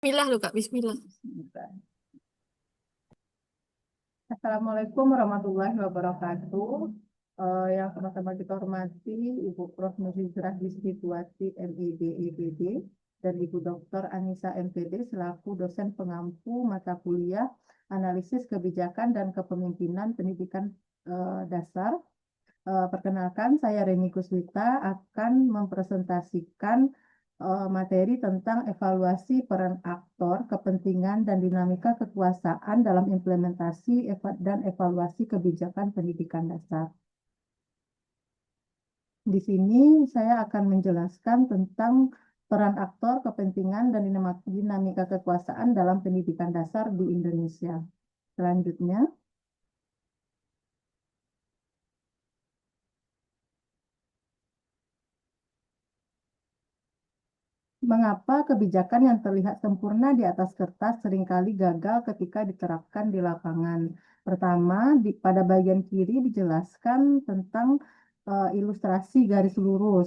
Bismillah loh Kak, Bismillah. Assalamualaikum warahmatullahi wabarakatuh. Yang sama-sama kita hormati Ibu Prof. Nurhijrah Disituasi MID IPD dan Ibu Dr. Anissa MPD selaku dosen pengampu mata kuliah Analisis Kebijakan dan Kepemimpinan Pendidikan Dasar. Perkenalkan, saya Reni Kuswita akan mempresentasikan materi tentang evaluasi peran aktor, kepentingan, dan dinamika kekuasaan dalam implementasi dan evaluasi kebijakan pendidikan dasar. Di sini saya akan menjelaskan tentang peran aktor, kepentingan, dan dinamika kekuasaan dalam pendidikan dasar di Indonesia. Selanjutnya, mengapa kebijakan yang terlihat sempurna di atas kertas seringkali gagal ketika diterapkan di lapangan? Pertama, pada bagian kiri dijelaskan tentang ilustrasi garis lurus.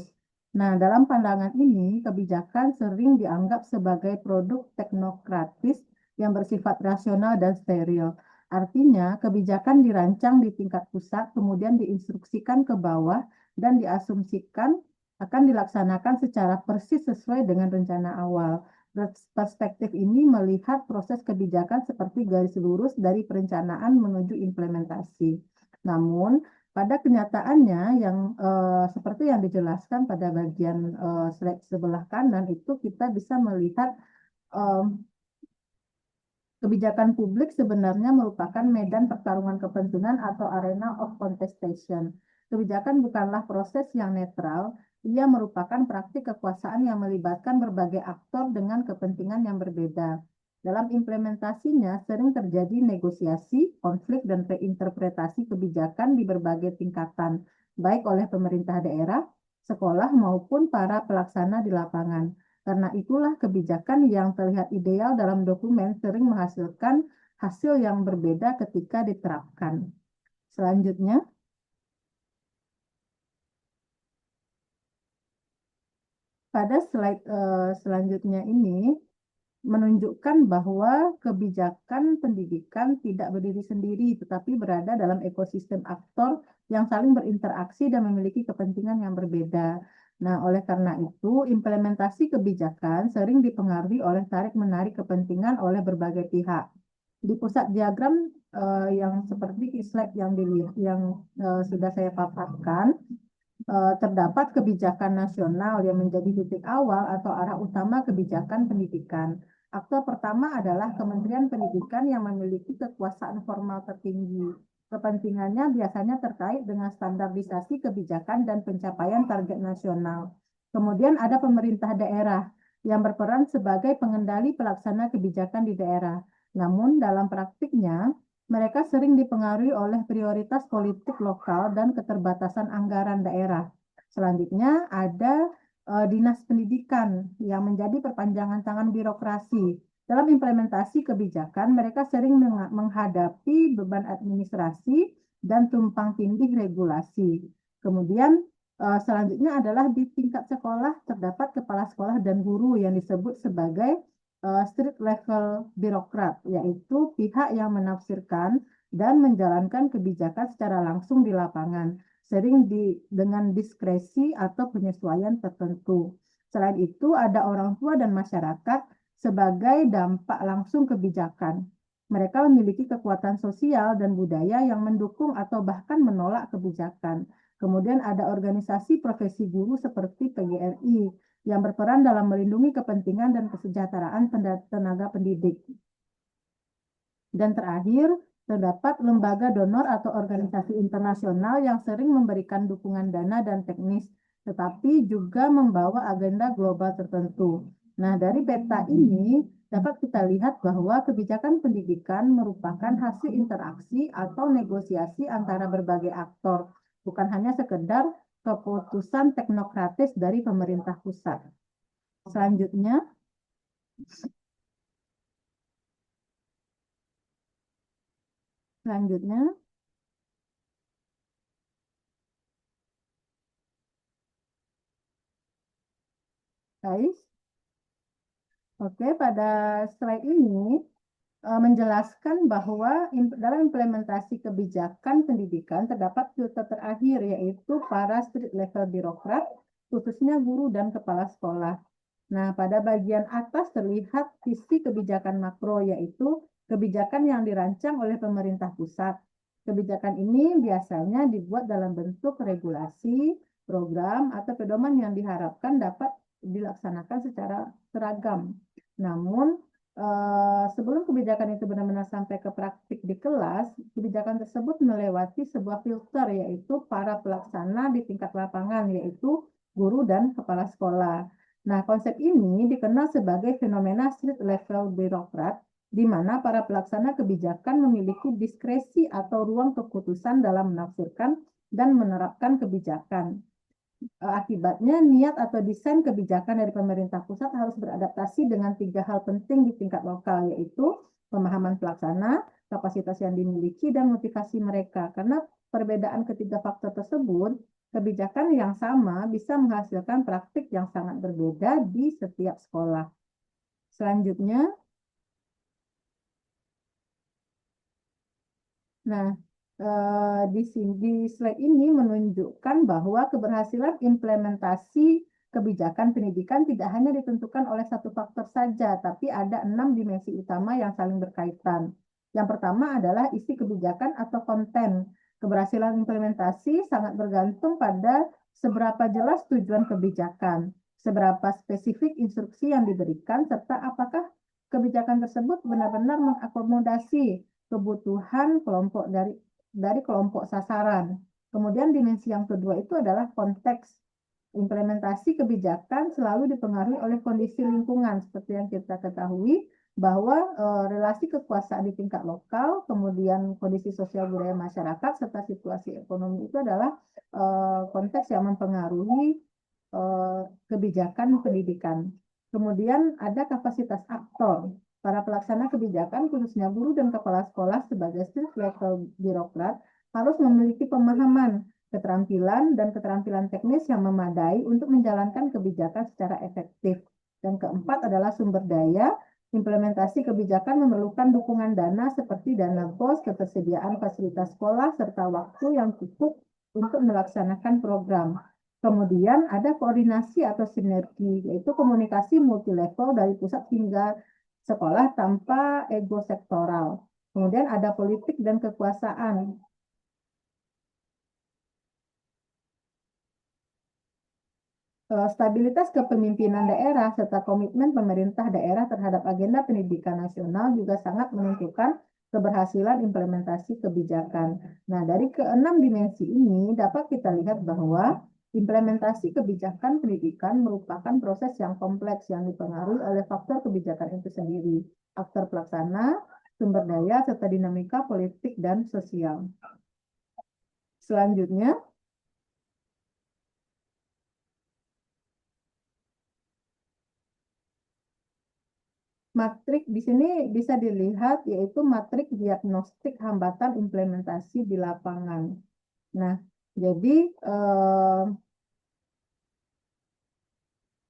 Nah, dalam pandangan ini, kebijakan sering dianggap sebagai produk teknokratis yang bersifat rasional dan steril. Artinya, kebijakan dirancang di tingkat pusat, kemudian diinstruksikan ke bawah, dan diasumsikan akan dilaksanakan secara persis sesuai dengan rencana awal. Perspektif ini melihat proses kebijakan seperti garis lurus dari perencanaan menuju implementasi. Namun, pada kenyataannya yang seperti yang dijelaskan pada bagian slide sebelah kanan itu kita bisa melihat eh, kebijakan publik sebenarnya merupakan medan pertarungan kepentingan atau arena of contestation. Kebijakan bukanlah proses yang netral, ia merupakan praktik kekuasaan yang melibatkan berbagai aktor dengan kepentingan yang berbeda. Dalam implementasinya sering terjadi negosiasi, konflik, dan reinterpretasi kebijakan di berbagai tingkatan, baik oleh pemerintah daerah, sekolah, maupun para pelaksana di lapangan. Karena itulah kebijakan yang terlihat ideal dalam dokumen sering menghasilkan hasil yang berbeda ketika diterapkan. Selanjutnya, pada slide selanjutnya ini menunjukkan bahwa kebijakan pendidikan tidak berdiri sendiri, tetapi berada dalam ekosistem aktor yang saling berinteraksi dan memiliki kepentingan yang berbeda. Nah, oleh karena itu, implementasi kebijakan sering dipengaruhi oleh tarik-menarik kepentingan oleh berbagai pihak. Di pusat diagram yang seperti slide yang dilihat, yang sudah saya paparkan, terdapat kebijakan nasional yang menjadi titik awal atau arah utama kebijakan pendidikan. Aktor pertama adalah Kementerian Pendidikan yang memiliki kekuasaan formal tertinggi. Kepentingannya biasanya terkait dengan standarisasi kebijakan dan pencapaian target nasional. Kemudian ada pemerintah daerah yang berperan sebagai pengendali pelaksana kebijakan di daerah. Namun dalam praktiknya, mereka sering dipengaruhi oleh prioritas politik lokal dan keterbatasan anggaran daerah. Selanjutnya ada Dinas Pendidikan yang menjadi perpanjangan tangan birokrasi. Dalam implementasi kebijakan, mereka sering menghadapi beban administrasi dan tumpang tindih regulasi. Kemudian selanjutnya adalah di tingkat sekolah terdapat kepala sekolah dan guru yang disebut sebagai street level birokrat, yaitu pihak yang menafsirkan dan menjalankan kebijakan secara langsung di lapangan, sering dengan diskresi atau penyesuaian tertentu. Selain itu, ada orang tua dan masyarakat sebagai dampak langsung kebijakan. Mereka memiliki kekuatan sosial dan budaya yang mendukung atau bahkan menolak kebijakan. Kemudian ada organisasi profesi guru seperti PGRI yang berperan dalam melindungi kepentingan dan kesejahteraan tenaga pendidik. Dan terakhir, terdapat lembaga donor atau organisasi internasional yang sering memberikan dukungan dana dan teknis, tetapi juga membawa agenda global tertentu. Nah, dari peta ini dapat kita lihat bahwa kebijakan pendidikan merupakan hasil interaksi atau negosiasi antara berbagai aktor, bukan hanya sekedar keputusan teknokratis dari pemerintah pusat. Selanjutnya, selanjutnya, guys. Oke, pada slide ini menjelaskan bahwa dalam implementasi kebijakan pendidikan terdapat filter terakhir, yaitu para street level birokrat, khususnya guru dan kepala sekolah. Nah, pada bagian atas terlihat visi kebijakan makro, yaitu kebijakan yang dirancang oleh pemerintah pusat. Kebijakan ini biasanya dibuat dalam bentuk regulasi, program, atau pedoman yang diharapkan dapat dilaksanakan secara seragam. Namun, sebelum kebijakan itu benar-benar sampai ke praktik di kelas, kebijakan tersebut melewati sebuah filter, yaitu para pelaksana di tingkat lapangan, yaitu guru dan kepala sekolah. Nah, konsep ini dikenal sebagai fenomena street level birokrat, di mana para pelaksana kebijakan memiliki diskresi atau ruang keputusan dalam menafsirkan dan menerapkan kebijakan. Akibatnya, niat atau desain kebijakan dari pemerintah pusat harus beradaptasi dengan 3 hal penting di tingkat lokal, yaitu pemahaman pelaksana, kapasitas yang dimiliki, dan motivasi mereka. Karena perbedaan ketiga faktor tersebut, kebijakan yang sama bisa menghasilkan praktik yang sangat berbeda di setiap sekolah. Selanjutnya, nah, di slide ini menunjukkan bahwa keberhasilan implementasi kebijakan pendidikan tidak hanya ditentukan oleh satu faktor saja, tapi ada 6 dimensi utama yang saling berkaitan. Yang pertama adalah isi kebijakan atau konten. Keberhasilan implementasi sangat bergantung pada seberapa jelas tujuan kebijakan, seberapa spesifik instruksi yang diberikan, serta apakah kebijakan tersebut benar-benar mengakomodasi kebutuhan kelompok dari kelompok sasaran. Kemudian dimensi yang kedua itu adalah konteks. Implementasi kebijakan selalu dipengaruhi oleh kondisi lingkungan, seperti yang kita ketahui bahwa relasi kekuasaan di tingkat lokal, kemudian kondisi sosial budaya masyarakat, serta situasi ekonomi itu adalah konteks yang mempengaruhi kebijakan pendidikan. Kemudian ada kapasitas aktor. Para pelaksana kebijakan, khususnya guru dan kepala sekolah sebagai street level birokrat, harus memiliki pemahaman, keterampilan, dan keterampilan teknis yang memadai untuk menjalankan kebijakan secara efektif. Dan keempat adalah sumber daya. Implementasi kebijakan memerlukan dukungan dana seperti dana BOS, ketersediaan fasilitas sekolah, serta waktu yang cukup untuk melaksanakan program. Kemudian ada koordinasi atau sinergi, yaitu komunikasi multilevel dari pusat hingga sekolah tanpa ego sektoral. Kemudian ada politik dan kekuasaan. Stabilitas kepemimpinan daerah serta komitmen pemerintah daerah terhadap agenda pendidikan nasional juga sangat menentukan keberhasilan implementasi kebijakan. Nah, dari keenam dimensi ini dapat kita lihat bahwa implementasi kebijakan pendidikan merupakan proses yang kompleks yang dipengaruhi oleh faktor kebijakan itu sendiri, aktor pelaksana, sumber daya, serta dinamika politik dan sosial. Selanjutnya, matrik di sini bisa dilihat yaitu matrik diagnostik hambatan implementasi di lapangan. Nah, jadi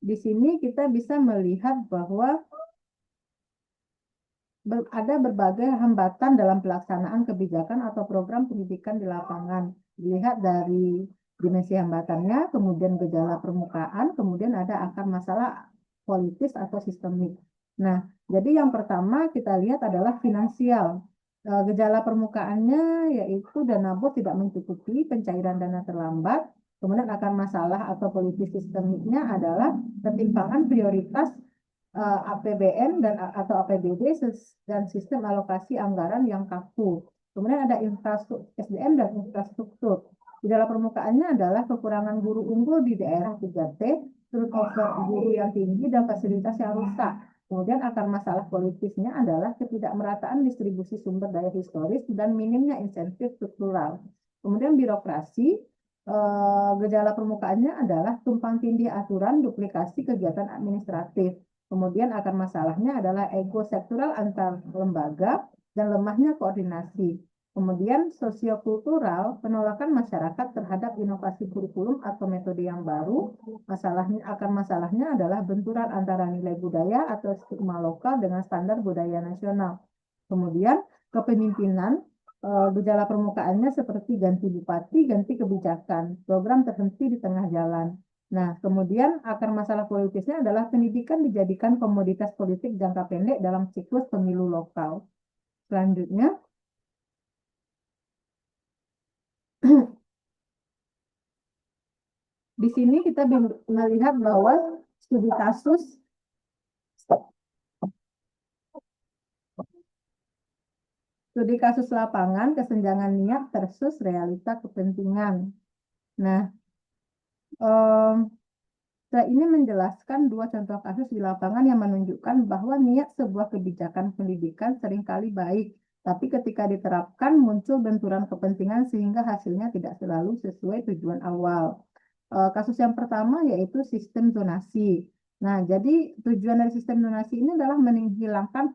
di sini kita bisa melihat bahwa ada berbagai hambatan dalam pelaksanaan kebijakan atau program pendidikan di lapangan. Dilihat dari dimensi hambatannya, kemudian gejala permukaan, kemudian ada akar masalah politis atau sistemik. Nah, jadi yang pertama kita lihat adalah finansial. Gejala permukaannya yaitu dana BOS tidak mencukupi, pencairan dana terlambat, kemudian akar masalah atau politis sistemiknya adalah ketimpangan prioritas APBN dan atau APBD dan sistem alokasi anggaran yang kaku. Kemudian ada infrastruktur SDM dan infrastruktur. Gejala permukaannya adalah kekurangan guru unggul di daerah 3T, turnover guru yang tinggi dan fasilitas yang rusak. Kemudian akar masalah politisnya adalah ketidakmerataan distribusi sumber daya historis dan minimnya insentif struktural. Kemudian birokrasi, gejala permukaannya adalah tumpang tindih aturan, duplikasi kegiatan administratif. Kemudian akar masalahnya adalah ego sektoral antar lembaga dan lemahnya koordinasi. Kemudian sosiokultural, penolakan masyarakat terhadap inovasi kurikulum atau metode yang baru. Masalahnya adalah benturan antara nilai budaya atau stigma lokal dengan standar budaya nasional. Kemudian kepemimpinan, gejala permukaannya seperti ganti bupati, ganti kebijakan, program terhenti di tengah jalan. Nah, kemudian akar masalah politisnya adalah pendidikan dijadikan komoditas politik jangka pendek dalam siklus pemilu lokal. Selanjutnya, di sini kita melihat bahwa studi kasus lapangan, kesenjangan niat versus realita kepentingan. Nah, ini menjelaskan dua contoh kasus di lapangan yang menunjukkan bahwa niat sebuah kebijakan pendidikan seringkali baik, tapi ketika diterapkan muncul benturan kepentingan sehingga hasilnya tidak selalu sesuai tujuan awal. Kasus yang pertama yaitu sistem zonasi. Nah, jadi tujuan dari sistem zonasi ini adalah menghilangkan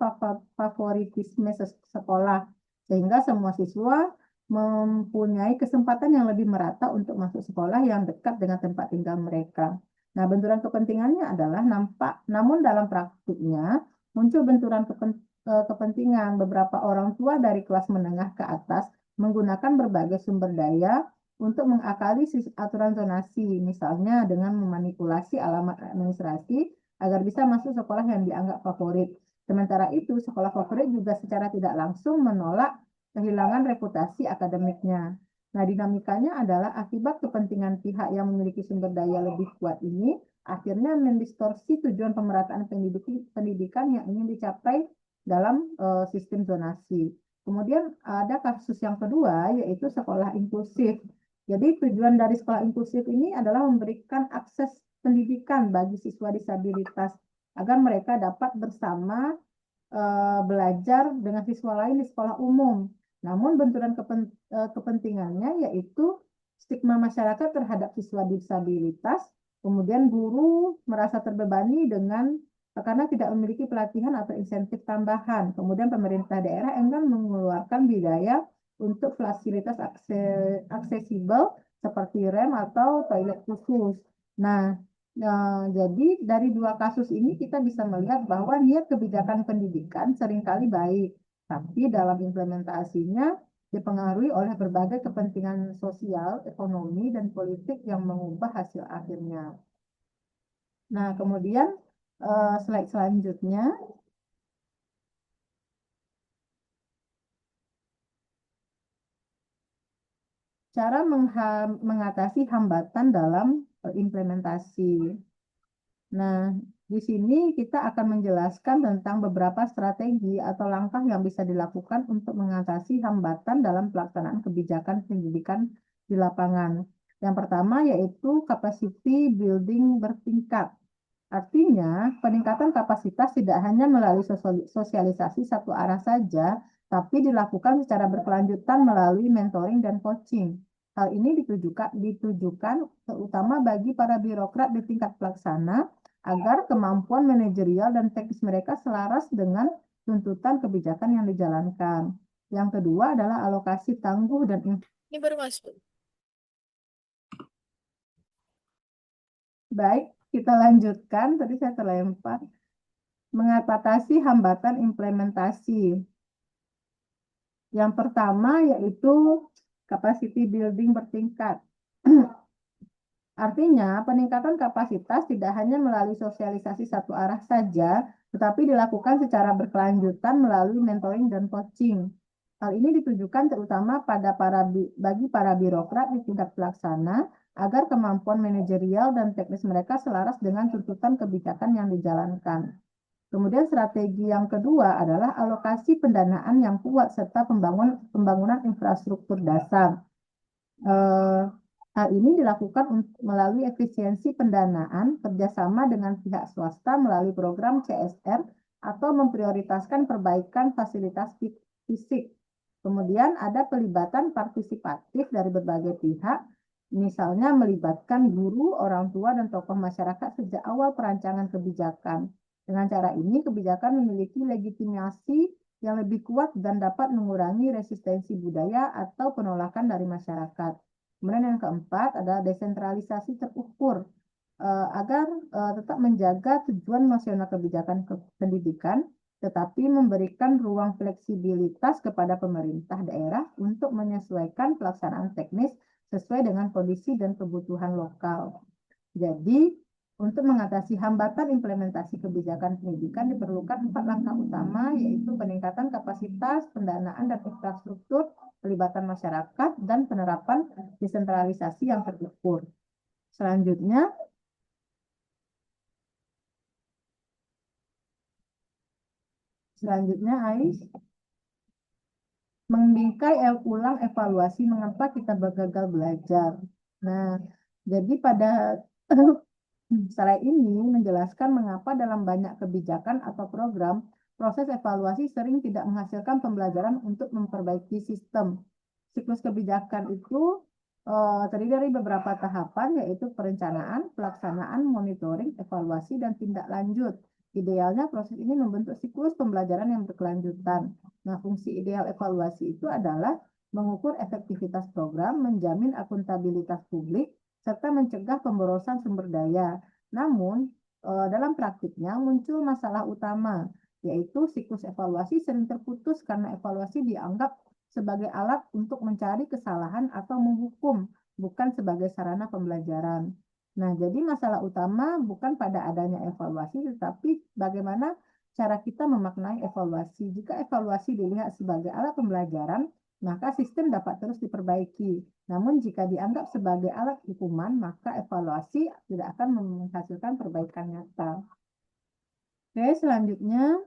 favoritisme sekolah, sehingga semua siswa mempunyai kesempatan yang lebih merata untuk masuk sekolah yang dekat dengan tempat tinggal mereka. Nah, benturan kepentingannya adalah namun dalam praktiknya muncul benturan kepentingan. Beberapa orang tua dari kelas menengah ke atas menggunakan berbagai sumber daya untuk mengakali aturan zonasi, misalnya dengan memanipulasi alamat administrasi agar bisa masuk sekolah yang dianggap favorit. Sementara itu, sekolah favorit juga secara tidak langsung menolak kehilangan reputasi akademiknya. Nah, dinamikanya adalah akibat kepentingan pihak yang memiliki sumber daya lebih kuat ini, akhirnya mendistorsi tujuan pemerataan pendidikan yang ingin dicapai dalam sistem zonasi. Kemudian ada kasus yang kedua, yaitu sekolah inklusif. Jadi tujuan dari sekolah inklusif ini adalah memberikan akses pendidikan bagi siswa disabilitas agar mereka dapat bersama belajar dengan siswa lain di sekolah umum. Namun benturan kepentingannya yaitu stigma masyarakat terhadap siswa disabilitas, kemudian guru merasa terbebani karena tidak memiliki pelatihan atau insentif tambahan. Kemudian pemerintah daerah enggan mengeluarkan biaya untuk fasilitas aksesibel seperti rem atau toilet khusus. Nah, jadi dari dua kasus ini kita bisa melihat bahwa niat kebijakan pendidikan seringkali baik, tapi dalam implementasinya dipengaruhi oleh berbagai kepentingan sosial, ekonomi, dan politik yang mengubah hasil akhirnya. Nah, kemudian slide selanjutnya. Cara mengatasi hambatan dalam implementasi. Nah, di sini kita akan menjelaskan tentang beberapa strategi atau langkah yang bisa dilakukan untuk mengatasi hambatan dalam pelaksanaan kebijakan pendidikan di lapangan. Yang pertama yaitu capacity building bertingkat. Artinya, peningkatan kapasitas tidak hanya melalui sosialisasi satu arah saja, tapi dilakukan secara berkelanjutan melalui mentoring dan coaching. Hal ini ditujukan terutama bagi para birokrat di tingkat pelaksana agar kemampuan manajerial dan teknis mereka selaras dengan tuntutan kebijakan yang dijalankan. Yang kedua adalah alokasi tangguh dan Ini baru masuk. Baik, kita lanjutkan. Tadi saya terlempar. Mengatasi hambatan implementasi. Yang pertama yaitu capacity building bertingkat. Artinya, peningkatan kapasitas tidak hanya melalui sosialisasi satu arah saja, tetapi dilakukan secara berkelanjutan melalui mentoring dan coaching. Hal ini ditujukan terutama bagi para birokrat di tingkat pelaksana agar kemampuan manajerial dan teknis mereka selaras dengan tuntutan kebijakan yang dijalankan. Kemudian strategi yang kedua adalah alokasi pendanaan yang kuat serta pembangunan infrastruktur dasar. Hal ini dilakukan melalui efisiensi pendanaan kerjasama dengan pihak swasta melalui program CSR atau memprioritaskan perbaikan fasilitas fisik. Kemudian ada pelibatan partisipatif dari berbagai pihak, misalnya melibatkan guru, orang tua, dan tokoh masyarakat sejak awal perancangan kebijakan. Dengan cara ini, kebijakan memiliki legitimasi yang lebih kuat dan dapat mengurangi resistensi budaya atau penolakan dari masyarakat. Kemudian yang keempat adalah desentralisasi terukur agar tetap menjaga tujuan nasional kebijakan pendidikan, tetapi memberikan ruang fleksibilitas kepada pemerintah daerah untuk menyesuaikan pelaksanaan teknis sesuai dengan kondisi dan kebutuhan lokal. Jadi, untuk mengatasi hambatan implementasi kebijakan pendidikan diperlukan 4 langkah utama, yaitu peningkatan kapasitas, pendanaan dan infrastruktur, pelibatan masyarakat, dan penerapan desentralisasi yang terukur. Selanjutnya, Ais, membingkai ulang evaluasi mengapa kita gagal belajar. Nah, jadi pada slide ini menjelaskan mengapa dalam banyak kebijakan atau program, proses evaluasi sering tidak menghasilkan pembelajaran untuk memperbaiki sistem. Siklus kebijakan itu terdiri dari beberapa tahapan, yaitu perencanaan, pelaksanaan, monitoring, evaluasi, dan tindak lanjut. Idealnya proses ini membentuk siklus pembelajaran yang berkelanjutan. Nah, fungsi ideal evaluasi itu adalah mengukur efektivitas program, menjamin akuntabilitas publik, serta mencegah pemborosan sumber daya. Namun, dalam praktiknya muncul masalah utama, yaitu siklus evaluasi sering terputus karena evaluasi dianggap sebagai alat untuk mencari kesalahan atau menghukum, bukan sebagai sarana pembelajaran. Nah, jadi masalah utama bukan pada adanya evaluasi, tetapi bagaimana cara kita memaknai evaluasi. Jika evaluasi dilihat sebagai alat pembelajaran, maka sistem dapat terus diperbaiki. Namun jika dianggap sebagai alat hukuman, maka evaluasi tidak akan menghasilkan perbaikan nyata. Oke, selanjutnya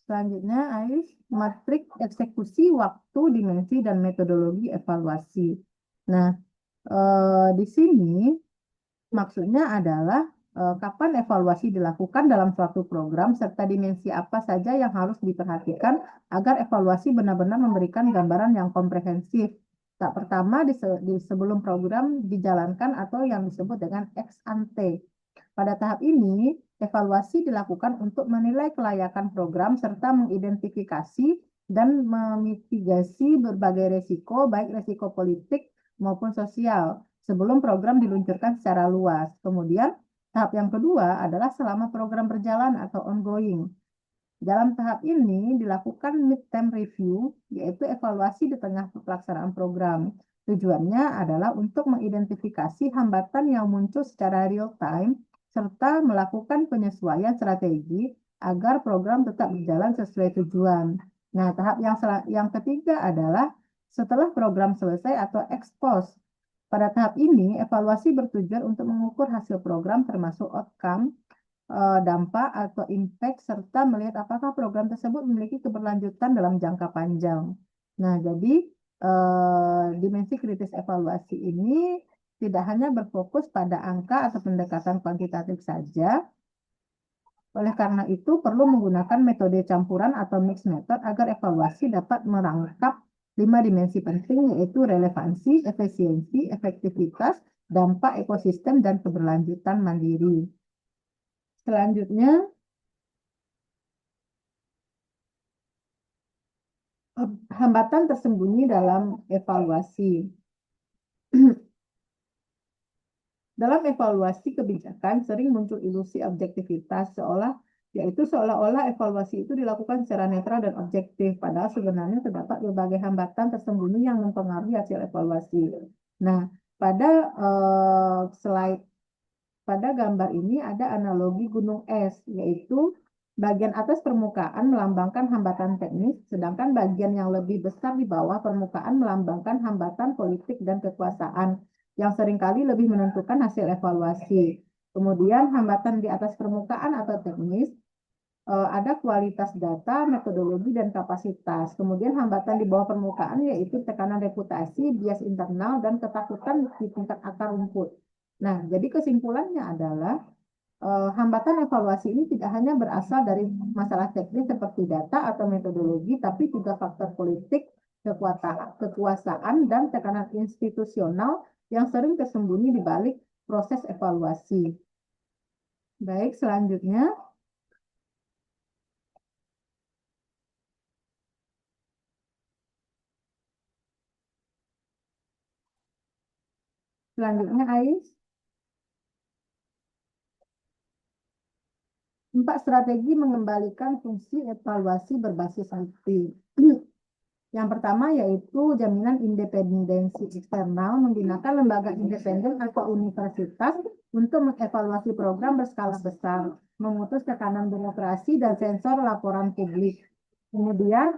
Ais, matriks eksekusi waktu, dimensi, dan metodologi evaluasi. Nah, di sini maksudnya adalah kapan evaluasi dilakukan dalam suatu program serta dimensi apa saja yang harus diperhatikan agar evaluasi benar-benar memberikan gambaran yang komprehensif. Tak pertama sebelum program dijalankan atau yang disebut dengan ex ante. Pada tahap ini, evaluasi dilakukan untuk menilai kelayakan program serta mengidentifikasi dan memitigasi berbagai resiko, baik resiko politik maupun sosial, sebelum program diluncurkan secara luas. Kemudian, tahap yang kedua adalah selama program berjalan atau ongoing. Dalam tahap ini dilakukan mid-term review, yaitu evaluasi di tengah pelaksanaan program. Tujuannya adalah untuk mengidentifikasi hambatan yang muncul secara real-time, serta melakukan penyesuaian strategi agar program tetap berjalan sesuai tujuan. Nah, tahap yang ketiga adalah setelah program selesai atau ex post. Pada tahap ini, evaluasi bertujuan untuk mengukur hasil program termasuk outcome, dampak atau impact, serta melihat apakah program tersebut memiliki keberlanjutan dalam jangka panjang. Nah, jadi dimensi kritis evaluasi ini tidak hanya berfokus pada angka atau pendekatan kuantitatif saja. Oleh karena itu, perlu menggunakan metode campuran atau mixed method agar evaluasi dapat merangkap 5 dimensi penting, yaitu relevansi, efisiensi, efektivitas, dampak ekosistem, dan keberlanjutan mandiri. Selanjutnya, hambatan tersembunyi dalam evaluasi. Dalam evaluasi kebijakan sering muncul ilusi objektivitas, yaitu seolah-olah evaluasi itu dilakukan secara netral dan objektif, padahal sebenarnya terdapat berbagai hambatan tersembunyi yang mempengaruhi hasil evaluasi. Nah, pada pada gambar ini ada analogi gunung es, yaitu bagian atas permukaan melambangkan hambatan teknis, sedangkan bagian yang lebih besar di bawah permukaan melambangkan hambatan politik dan kekuasaan, yang seringkali lebih menentukan hasil evaluasi. Kemudian hambatan di atas permukaan atau teknis, ada kualitas data, metodologi, dan kapasitas. Kemudian hambatan di bawah permukaan yaitu tekanan reputasi, bias internal, dan ketakutan di tingkat akar rumput. Nah, jadi kesimpulannya adalah hambatan evaluasi ini tidak hanya berasal dari masalah teknis seperti data atau metodologi, tapi juga faktor politik, kekuasaan, dan tekanan institusional yang sering tersembunyi di balik proses evaluasi. Baik, selanjutnya. Selanjutnya, Ais. 4 strategi mengembalikan fungsi evaluasi berbasis bukti. Yang pertama yaitu jaminan independensi eksternal menggunakan lembaga independen atau universitas untuk mengevaluasi program berskala besar, memutus tekanan birokrasi dan sensor laporan publik. Kemudian,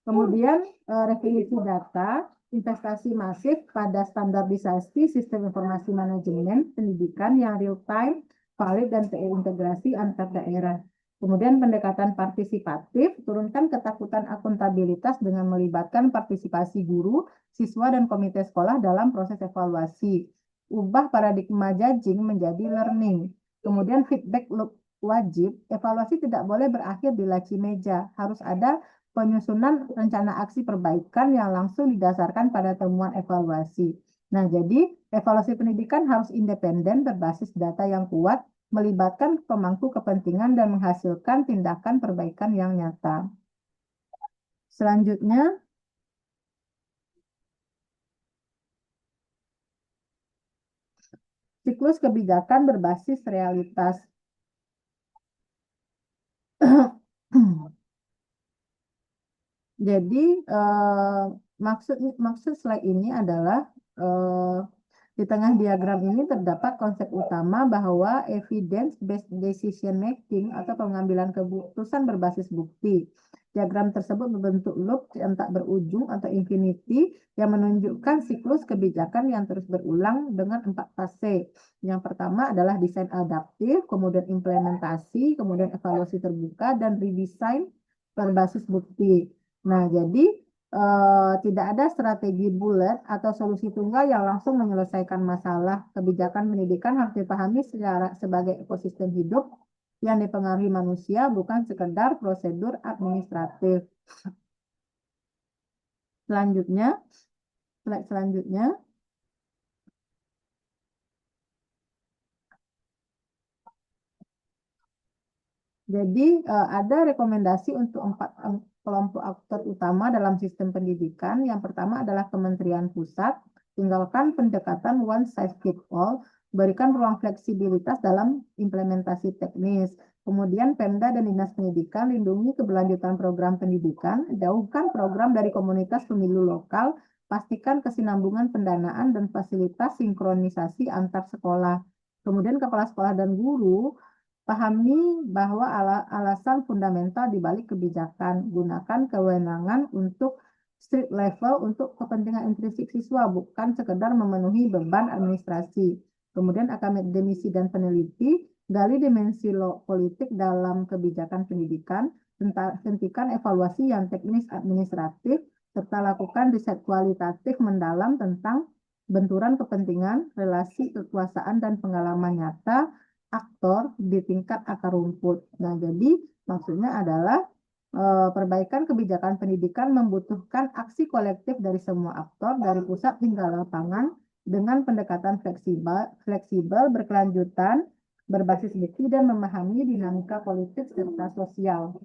Kemudian revolusi data, investasi masif pada standarisasi sistem informasi manajemen pendidikan yang real time, valid dan terintegrasi antar daerah. Kemudian pendekatan partisipatif, turunkan ketakutan akuntabilitas dengan melibatkan partisipasi guru, siswa dan komite sekolah dalam proses evaluasi. Ubah paradigma judging menjadi learning. Kemudian feedback loop wajib, evaluasi tidak boleh berakhir di laci meja, harus ada penyusunan rencana aksi perbaikan yang langsung didasarkan pada temuan evaluasi. Nah, jadi evaluasi pendidikan harus independen berbasis data yang kuat, melibatkan pemangku kepentingan dan menghasilkan tindakan perbaikan yang nyata. Selanjutnya, siklus kebijakan berbasis realitas. Jadi maksud slide ini adalah di tengah diagram ini terdapat konsep utama bahwa evidence-based decision making atau pengambilan keputusan berbasis bukti. Diagram tersebut membentuk loop yang tak berujung atau infinity yang menunjukkan siklus kebijakan yang terus berulang dengan 4 fase. Yang pertama adalah desain adaptif, kemudian implementasi, kemudian evaluasi terbuka, dan redesign berbasis bukti. Nah, jadi tidak ada strategi bulat atau solusi tunggal yang langsung menyelesaikan masalah. Kebijakan pendidikan harus dipahami sebagai ekosistem hidup yang dipengaruhi manusia, bukan sekedar prosedur administratif. Selanjutnya, slide selanjutnya. Jadi ada rekomendasi untuk 4 kelompok aktor utama dalam sistem pendidikan. Yang pertama adalah Kementerian Pusat, tinggalkan pendekatan one size fits all, berikan ruang fleksibilitas dalam implementasi teknis. Kemudian Pemda dan Dinas Pendidikan, lindungi keberlanjutan program pendidikan, jauhkan program dari komunitas pemilu lokal, pastikan kesinambungan pendanaan dan fasilitas sinkronisasi antar sekolah. Kemudian kepala sekolah dan guru, pahami bahwa alasan fundamental di balik kebijakan, gunakan kewenangan untuk street level untuk kepentingan intrinsik siswa, bukan sekedar memenuhi beban administrasi. Kemudian akademisi dan peneliti, gali dimensi politik dalam kebijakan pendidikan, hentikan evaluasi yang teknis administratif, serta lakukan riset kualitatif mendalam tentang benturan kepentingan, relasi kekuasaan, dan pengalaman nyata aktor di tingkat akar rumput. Nah, jadi maksudnya adalah perbaikan kebijakan pendidikan membutuhkan aksi kolektif dari semua aktor, dari pusat hingga lapangan, dengan pendekatan fleksibel, berkelanjutan, berbasis bukti, dan memahami dinamika politik serta sosial.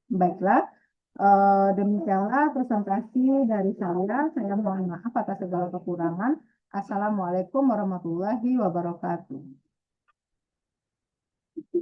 Baiklah, demikianlah presentasi dari saya. Saya mohon maaf atas segala kekurangan. Assalamualaikum warahmatullahi wabarakatuh.